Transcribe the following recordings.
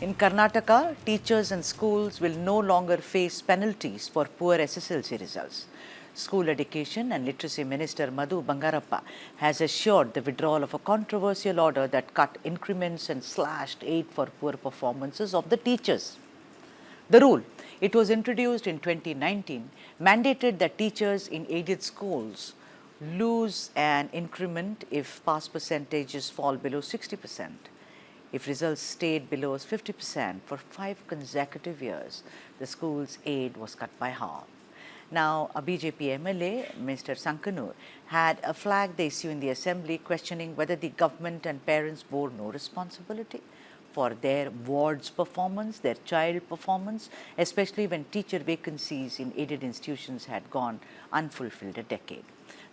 In Karnataka, teachers and schools will no longer face penalties for poor SSLC results. School Education and Literacy Minister Madhu Bangarappa has assured the withdrawal of a controversial order that cut increments and slashed aid for poor performances of the teachers. The rule, it was introduced in 2019, mandated that teachers in aided schools lose an increment if pass percentages fall below 60%. If results stayed below 50% for 5 consecutive years, the school's aid was cut by half. Now, a BJP MLA, Mr. Sankanur, had flagged the issue in the assembly, questioning whether the government and parents bore no responsibility for their ward's performance, their child performance, especially when teacher vacancies in aided institutions had gone unfulfilled a decade.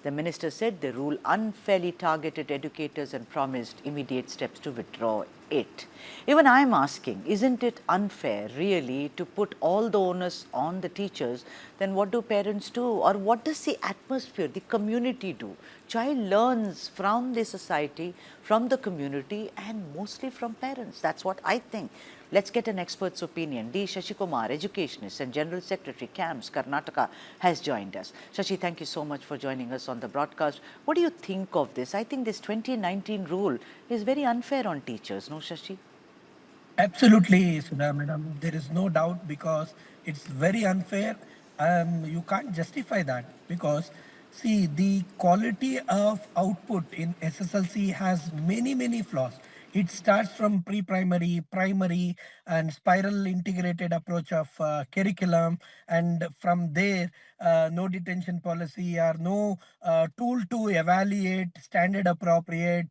The minister said the rule unfairly targeted educators and promised immediate steps to withdraw it. Even I'm asking, isn't it unfair really to put all the onus on the teachers? Then what do parents do? Or what does the atmosphere, the community do? Child learns from the society, from the community, and mostly from parents. That's what I think. Let's get an expert's opinion. D. Shashikumar, educationist and General Secretary, CAMS, Karnataka, has joined us. Shashi, thank you so much for joining us on the broadcast. What do you think of this? I think this 2019 rule is very unfair on teachers, no, Shashi? Absolutely, Sudha madam. There is no doubt because it's very unfair. You can't justify that because see the quality of output in SSLC has many flaws. It starts from pre-primary, primary, and spiral integrated approach of curriculum, and from there, no detention policy or no tool to evaluate standard appropriate,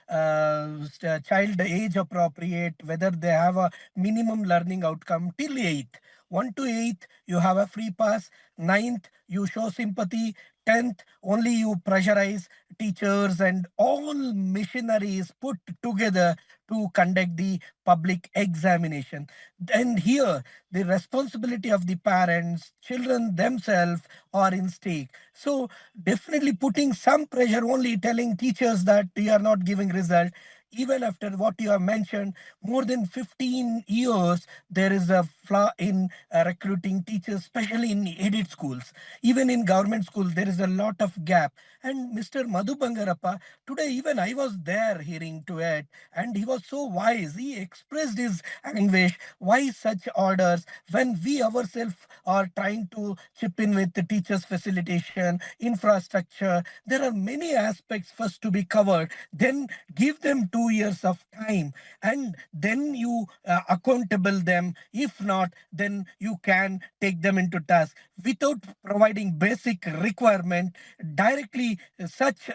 child age appropriate, whether they have a minimum learning outcome till 8th. 1 to 8th, you have a free pass. 9th, you show sympathy. 10th, only you pressurize teachers and all missionaries put together to conduct the public examination. And here, the responsibility of the parents, children themselves are in stake. So definitely putting some pressure, only telling teachers that you are not giving result. Even after what you have mentioned, more than 15 years, there is a flaw in recruiting teachers, especially in aided schools. Even in government schools, there is a lot of gap. And Mr. Madhu Bangarappa, today even I was there hearing to it, and he was so wise. He expressed his anguish. Why such orders when we ourselves are trying to chip in with the teachers' facilitation, infrastructure? There are many aspects first to be covered. Then give them 2 years of time, and then you accountable them. If not, then you can take them into task without providing basic requirement directly. Such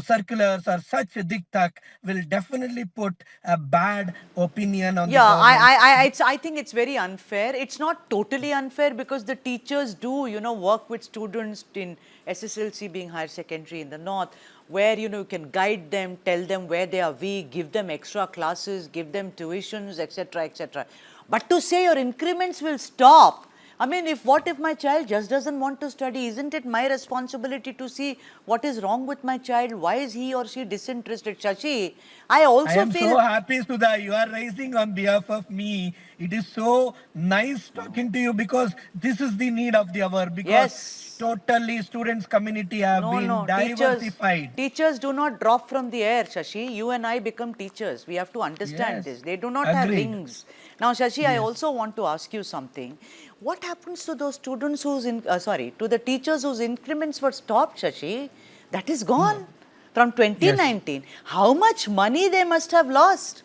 circulars or such diktat will definitely put a bad opinion on the Yeah, government. I think it's very unfair. It's not totally unfair because the teachers do, work with students in SSLC being higher secondary in the north, where, you can guide them, tell them where they are weak, give them extra classes, give them tuitions, etc., etc. But to say your increments will stop, I mean, what if my child just doesn't want to study? Isn't it my responsibility to see what is wrong with my child? Why is he or she disinterested? Shashi, I I also am feel. so happy, Sudha. You are raising on behalf of me. It is so nice talking to you because this is the need of the hour. Because Yes. totally students community have No, been no. diversified. Teachers do not drop from the air, Shashi. You and I become teachers. We have to understand this. Yes, They do not have agreed. wings. Now, Shashi, I Yes. also want to ask you something. What happens to those students to the teachers whose increments were stopped, Shashi? That is No. gone from Yes. 2019. How much money they must have lost?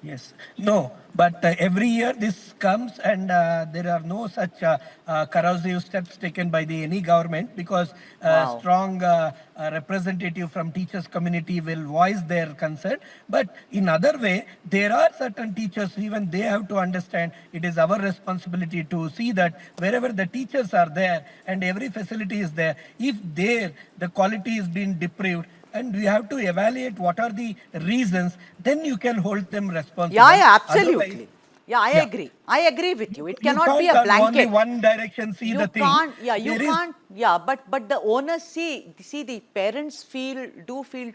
Yes. No, but every year this comes, and there are no such corrosive steps taken by the any government because Wow. strong representative from teachers community will voice their concern. But in other way, there are certain teachers, even they have to understand it is our responsibility to see that wherever the teachers are there and every facility is there, if there the quality is being deprived, and we have to evaluate what are the reasons, then you can hold them Yeah, responsible. yeah, Otherwise, absolutely. Yeah, I yeah, agree. I agree with you. It you cannot be can't a on only blanket. one direction see the You thing. can't, yeah, you There is, can't Yeah, but the owners see the parents feel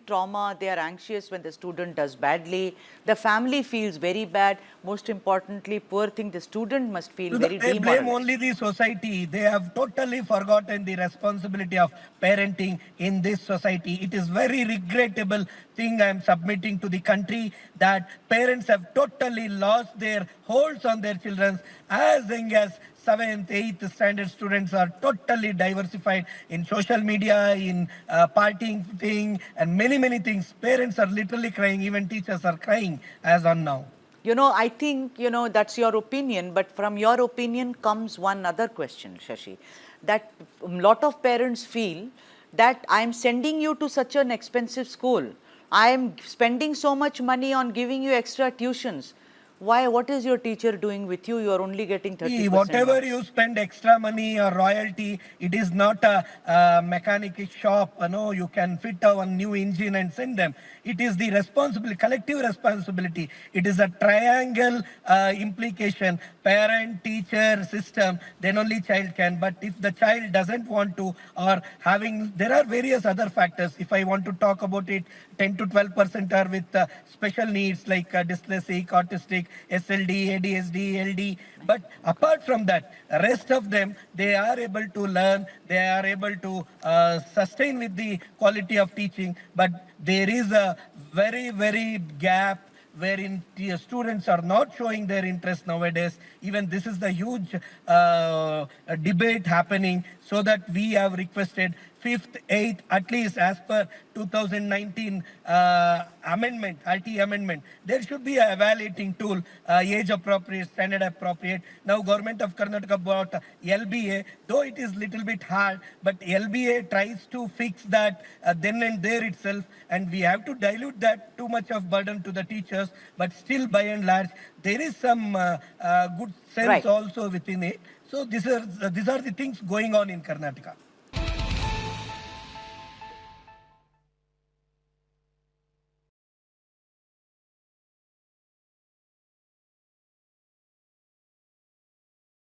trauma. They are anxious when the student does badly. The family feels very bad. Most importantly, poor thing, the student must feel very They blame demoralized. only the society. They have totally forgotten the responsibility of parenting in this society. It is very regrettable thing I am submitting to the country that parents have totally lost their holds on their children as young as 7th, 8th standard students are totally diversified in social media, in partying thing, and many things. Parents are literally crying. Even teachers are crying as on now. I think, that's your opinion, but from your opinion comes one other question, Shashi, that a lot of parents feel that I'm sending you to such an expensive school. I'm spending so much money on giving you extra tuitions. Why? What is your teacher doing with you? You are only getting See, 30% whatever you marks. spend extra money or royalty, it is not a mechanic shop. No, you can fit a new engine and send them. It is the responsibility, collective responsibility. It is a triangle implication: parent, teacher, system. Then only child can. But if the child doesn't want to, or having, there are various other factors. If I want to talk about it, 10 to 12% are with special needs like dyslexic, autistic, SLD, ADSD, LD. But apart from that, rest of them, they are able to learn, they are able to sustain with the quality of teaching. But there is a very gap wherein the students are not showing their interest nowadays. Even this is the huge debate happening, so that we have requested fifth, eighth, at least as per 2019 amendment, RT amendment, there should be a evaluating tool, age appropriate, standard appropriate. Now government of Karnataka brought LBA, though it is little bit hard, but LBA tries to fix that then and there itself, and we have to dilute that too much of burden to the teachers. But still, by and large, there is some good sense Right. also within it. So these are the things going on in Karnataka.